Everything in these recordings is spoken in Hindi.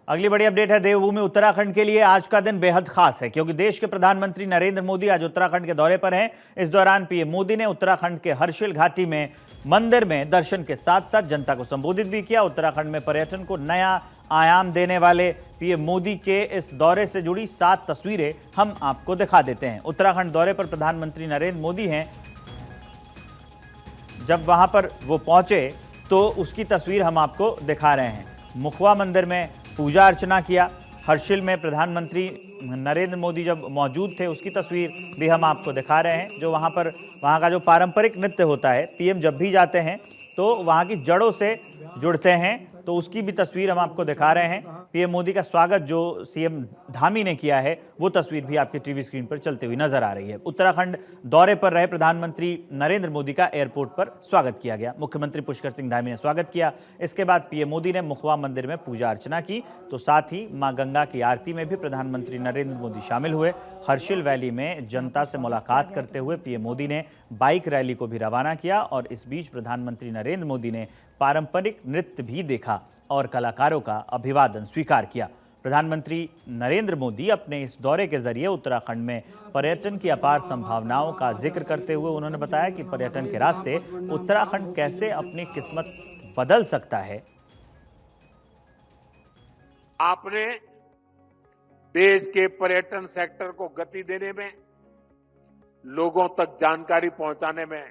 अगली बड़ी अपडेट है देवभूमि उत्तराखंड के लिए। आज का दिन बेहद खास है क्योंकि देश के प्रधानमंत्री नरेंद्र मोदी आज उत्तराखंड के दौरे पर हैं। इस दौरान पीएम मोदी ने उत्तराखंड के हर्षिल घाटी में मंदिर में दर्शन के साथ साथ जनता को संबोधित भी किया। उत्तराखंड में पर्यटन को नया आयाम देने वाले पीएम मोदी के इस दौरे से जुड़ी 7 तस्वीरें हम आपको दिखा देते हैं। उत्तराखंड दौरे पर प्रधानमंत्री नरेंद्र मोदी हैं। जब वहां पर वो पहुंचे तो उसकी तस्वीर हम आपको दिखा रहे हैं। मुखवा मंदिर में पूजा अर्चना किया। हर्षिल में प्रधानमंत्री नरेंद्र मोदी जब मौजूद थे उसकी तस्वीर भी हम आपको दिखा रहे हैं। जो वहाँ का जो पारंपरिक नृत्य होता है, पीएम जब भी जाते हैं तो वहाँ की जड़ों से जुड़ते हैं, तो उसकी भी तस्वीर हम आपको दिखा रहे हैं। पीएम मोदी का स्वागत जो सीएम धामी ने किया है वो तस्वीर भी आपकी टीवी स्क्रीन पर चलते हुए नजर आ रही है। उत्तराखंड दौरे पर रहे प्रधानमंत्री नरेंद्र मोदी का एयरपोर्ट पर स्वागत किया गया। मुख्यमंत्री पुष्कर सिंह धामी ने स्वागत किया। इसके बाद पीएम मोदी ने मुखवा मंदिर में पूजा अर्चना की, तो साथ ही मां गंगा की आरती में भी प्रधानमंत्री नरेंद्र मोदी शामिल हुए। हर्षिल वैली में जनता से मुलाकात करते हुए पीएम मोदी ने बाइक रैली को भी रवाना किया और इस बीच प्रधानमंत्री नरेंद्र मोदी ने पारंपरिक नृत्य भी देखा और कलाकारों का अभिवादन स्वीकार किया। प्रधानमंत्री नरेंद्र मोदी अपने इस दौरे के जरिए उत्तराखंड में पर्यटन की अपार संभावनाओं का जिक्र करते हुए उन्होंने बताया कि पर्यटन के रास्ते उत्तराखंड कैसे अपनी किस्मत बदल सकता है। आपने देश के पर्यटन सेक्टर को गति देने में, लोगों तक जानकारी पहुंचाने में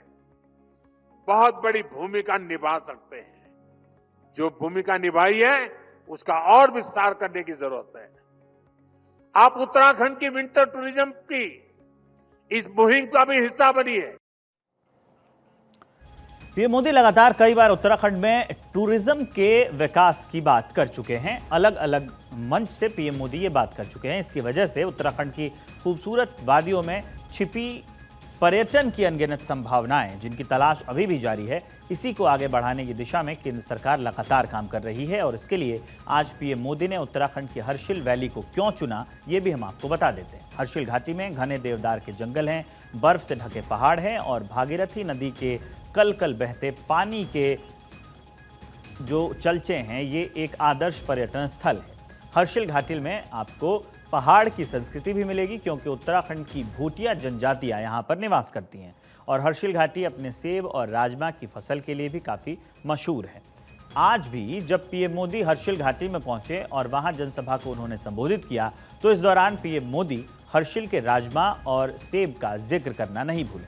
बहुत बड़ी भूमिका निभा सकते हैं। जो भूमिका निभाई है उसका और विस्तार करने की जरूरत है। आप उत्तराखंड की विंटर टूरिज्म की इस मुहिम का भी हिस्सा बनिए। पीएम मोदी लगातार कई बार उत्तराखंड में टूरिज्म के विकास की बात कर चुके हैं। अलग अलग मंच से पीएम मोदी ये बात कर चुके हैं। इसकी वजह से उत्तराखंड की खूबसूरत वादियों में छिपी पर्यटन की अनगिनत संभावनाएं, जिनकी तलाश अभी भी जारी है, इसी को आगे बढ़ाने की दिशा में केंद्र सरकार लगातार काम कर रही है। और इसके लिए आज पीएम मोदी ने उत्तराखंड की हर्षिल वैली को क्यों चुना, ये भी हम आपको बता देते हैं। हर्षिल घाटी में घने देवदार के जंगल हैं, बर्फ से ढके पहाड़ हैं और भागीरथी नदी के कल कल बहते पानी के जो चलचे हैं, ये एक आदर्श पर्यटन स्थल है। हर्षिल घाटी में आपको पहाड़ की संस्कृति भी मिलेगी क्योंकि उत्तराखंड की भूटिया जनजातियां यहां पर निवास करती हैं और हर्षिल घाटी अपने सेब और राजमा की फसल के लिए भी काफी मशहूर है। आज भी जब पीएम मोदी हर्षिल घाटी में पहुंचे और वहां जनसभा को उन्होंने संबोधित किया, तो इस दौरान पीएम मोदी हर्षिल के राजमा और सेब का जिक्र करना नहीं भूले।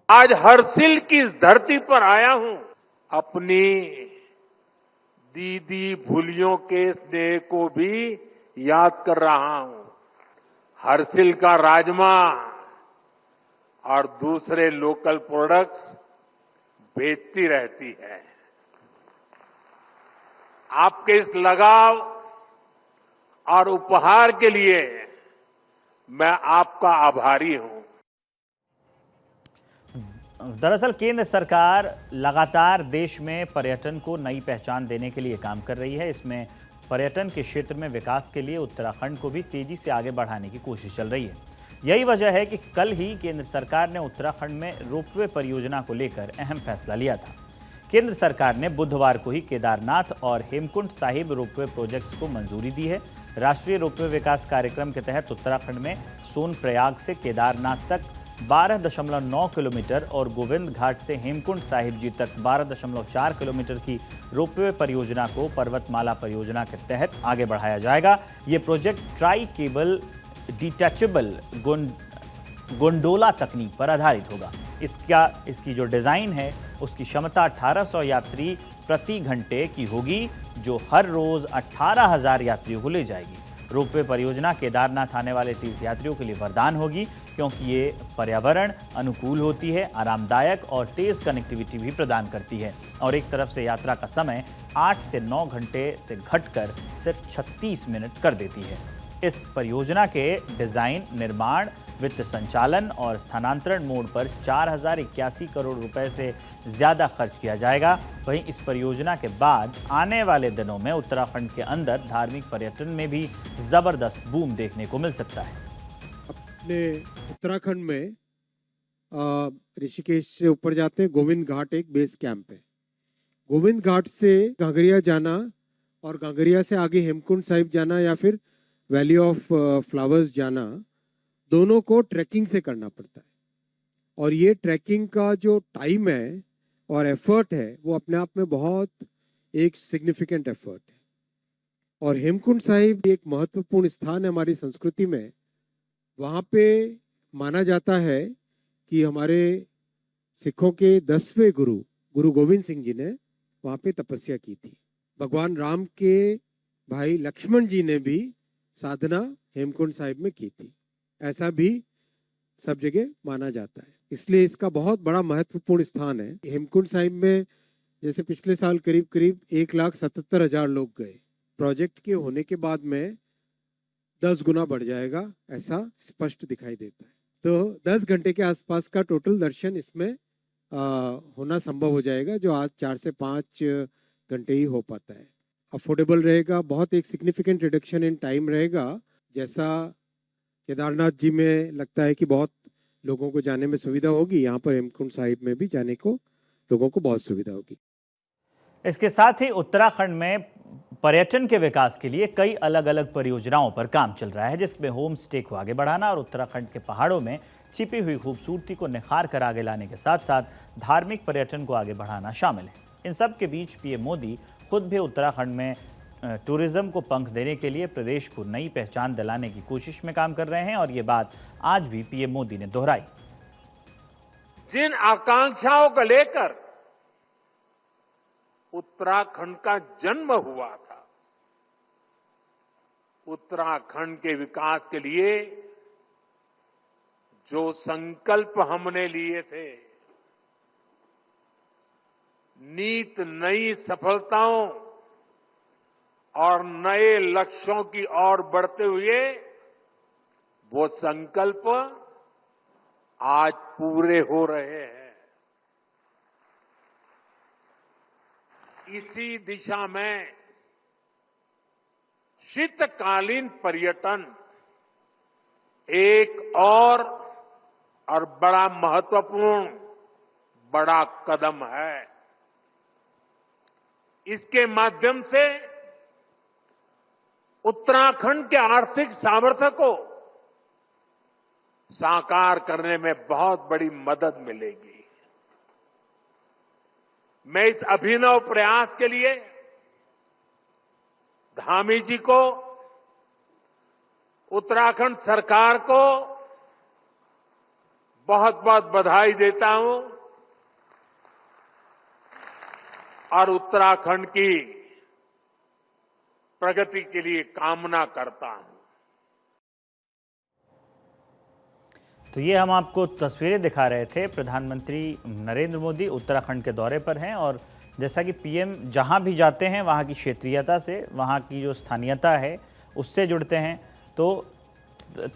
आज हर्षिल की इस धरती पर आया हूं, अपनी दीदी भूलियों के स्नेह को भी याद कर रहा हूं। हर्षिल का राजमा और दूसरे लोकल प्रोडक्ट्स बेचती रहती है। आपके इस लगाव और उपहार के लिए मैं आपका आभारी हूं। दरअसल केंद्र सरकार लगातार देश में पर्यटन को नई पहचान देने के लिए काम कर रही है। इसमें पर्यटन के क्षेत्र में विकास के लिए उत्तराखंड को भी तेजी से आगे बढ़ाने की कोशिश चल रही है। यही वजह है कि कल ही केंद्र सरकार ने उत्तराखंड में रोपवे परियोजना को लेकर अहम फैसला लिया था। केंद्र सरकार ने बुधवार को ही केदारनाथ और हेमकुंड साहिब रोपवे प्रोजेक्ट्स को मंजूरी दी है। राष्ट्रीय रोपवे विकास कार्यक्रम के तहत उत्तराखंड में सोनप्रयाग से केदारनाथ तक 12.9 किलोमीटर और गोविंद घाट से हेमकुंड साहिब जी तक 12.4 किलोमीटर की रोपवे परियोजना को पर्वतमाला परियोजना के तहत आगे बढ़ाया जाएगा। ये project try cable detachable gondola तकनीक पर आधारित होगा। इसकी जो डिज़ाइन है उसकी क्षमता 1800 यात्री प्रति घंटे की होगी, जो हर रोज़ 18,000 यात्रियों को ले जाएगी। रोपवे परियोजना केदारनाथ आने वाले तीर्थयात्रियों के लिए वरदान होगी क्योंकि ये पर्यावरण अनुकूल होती है, आरामदायक और तेज़ कनेक्टिविटी भी प्रदान करती है और एक तरफ से यात्रा का समय 8 से 9 घंटे से घटकर सिर्फ 36 मिनट कर देती है। इस परियोजना के डिज़ाइन, निर्माण, वित्त संचालन और स्थानांतरण मोड पर 4,081 करोड़ रुपए से ज़्यादा खर्च किया जाएगा। वहीं इस परियोजना के बाद आने वाले दिनों में उत्तराखंड के अंदर धार्मिक पर्यटन में भी ज़बरदस्त बूम देखने को मिल सकता है। अपने उत्तराखंड में ऋषिकेश से ऊपर जाते हैं, गोविंद घाट एक बेस कैंप है। गोविंद घाट से घाघरिया जाना और गांगरिया से आगे हेमकुंड साहिब जाना या फिर वैली ऑफ फ्लावर्स जाना, दोनों को ट्रैकिंग से करना पड़ता है। और ये ट्रैकिंग का जो टाइम है और एफर्ट है वो अपने आप में बहुत एक सिग्निफिकेंट एफर्ट है। और हेमकुंड साहिब एक महत्वपूर्ण स्थान है हमारी संस्कृति में। वहाँ पे माना जाता है कि हमारे सिखों के 10वें गुरु गुरु गोविंद सिंह जी ने वहाँ पे तपस्या की थी। भगवान राम के भाई लक्ष्मण जी ने भी साधना हेमकुंड साहिब में की थी, ऐसा भी सब जगह माना जाता है। इसलिए इसका बहुत बड़ा महत्वपूर्ण स्थान है। हेमकुंड साहिब में जैसे पिछले साल करीब करीब 1,77,000 लोग गए, प्रोजेक्ट के होने के बाद में 10 गुना बढ़ जाएगा, ऐसा स्पष्ट दिखाई देता है। तो 10 घंटे के आसपास का टोटल दर्शन इसमें होना संभव हो जाएगा, जो आज 4 से 5 घंटे ही हो पाता है। अफोर्डेबल रहेगा, बहुत एक सिग्निफिकेंट रिडक्शन इन टाइम रहेगा। जैसा केदारनाथ जी में लगता है कि बहुत लोगों को जाने में सुविधा होगी, यहाँ पर हेमकुंड साहिब में भी जाने को लोगों को बहुत सुविधा होगी। इसके साथ ही उत्तराखंड में पर्यटन के विकास के लिए कई अलग अलग परियोजनाओं पर काम चल रहा है, जिसमें होम स्टे को आगे बढ़ाना और उत्तराखंड के पहाड़ों में छिपी हुई खूबसूरती को निखार कर आगे लाने के साथ साथ धार्मिक पर्यटन को आगे बढ़ाना शामिल है। इन सब के बीच पीएम मोदी खुद भी उत्तराखंड में टूरिज्म को पंख देने के लिए प्रदेश को नई पहचान दिलाने की कोशिश में काम कर रहे हैं और ये बात आज भी पीएम मोदी ने दोहराई। जिन आकांक्षाओं को लेकर उत्तराखंड का जन्म हुआ था, उत्तराखंड के विकास के लिए जो संकल्प हमने लिए थे, नीत नई सफलताओं और नए लक्ष्यों की ओर बढ़ते हुए वो संकल्प आज पूरे हो रहे हैं। इसी दिशा में शीतकालीन पर्यटन एक और बड़ा महत्वपूर्ण बड़ा कदम है। इसके माध्यम से उत्तराखंड के आर्थिक सामर्थ्य को साकार करने में बहुत बड़ी मदद मिलेगी। मैं इस अभिनव प्रयास के लिए धामी जी को, उत्तराखंड सरकार को बहुत बहुत बधाई देता हूं और उत्तराखंड की प्रगति के लिए कामना करता हूं। तो ये हम आपको तस्वीरें दिखा रहे थे। प्रधानमंत्री नरेंद्र मोदी उत्तराखंड के दौरे पर हैं और जैसा कि पीएम जहां भी जाते हैं वहां की क्षेत्रीयता से, वहां की जो स्थानीयता है उससे जुड़ते हैं। तो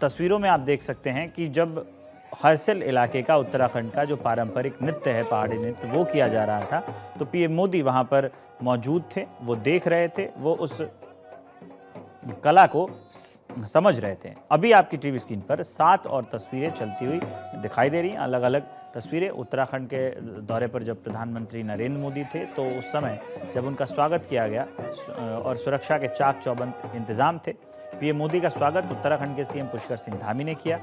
तस्वीरों में आप देख सकते हैं कि जब हर्सिल इलाके का उत्तराखंड का जो पारंपरिक नृत्य है, पहाड़ी नृत्य, वो किया जा रहा था तो पीएम मोदी वहां पर मौजूद थे, वो देख रहे थे, वो उस कला को समझ रहे थे। अभी आपकी टीवी स्क्रीन पर 7 और तस्वीरें चलती हुई दिखाई दे रही हैं, अलग अलग तस्वीरें। उत्तराखंड के दौरे पर जब प्रधानमंत्री नरेंद्र मोदी थे तो उस समय जब उनका स्वागत किया गया और सुरक्षा के चाक चौबंद इंतजाम थे। पीएम मोदी का स्वागत उत्तराखंड के सीएम पुष्कर सिंह धामी ने किया।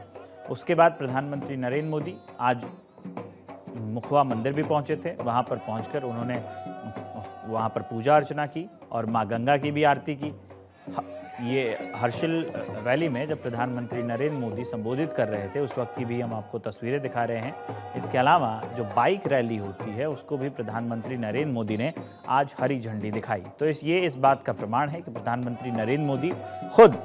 उसके बाद प्रधानमंत्री नरेंद्र मोदी आज मुखवा मंदिर भी पहुंचे थे। वहां पर पहुंचकर उन्होंने वहां पर पूजा अर्चना की और मां गंगा की भी आरती की। ये हर्सिल वैली में जब प्रधानमंत्री नरेंद्र मोदी संबोधित कर रहे थे उस वक्त की भी हम आपको तस्वीरें दिखा रहे हैं। इसके अलावा जो बाइक रैली होती है उसको भी प्रधानमंत्री नरेंद्र मोदी ने आज हरी झंडी दिखाई। तो ये इस बात का प्रमाण है कि प्रधानमंत्री नरेंद्र मोदी खुद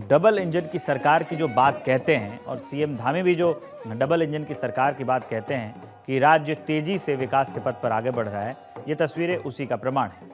डबल इंजन की सरकार की जो बात कहते हैं और सीएम धामी भी जो डबल इंजन की सरकार की बात कहते हैं कि राज्य तेजी से विकास के पथ पर आगे बढ़ रहा है, ये तस्वीरें उसी का प्रमाण है।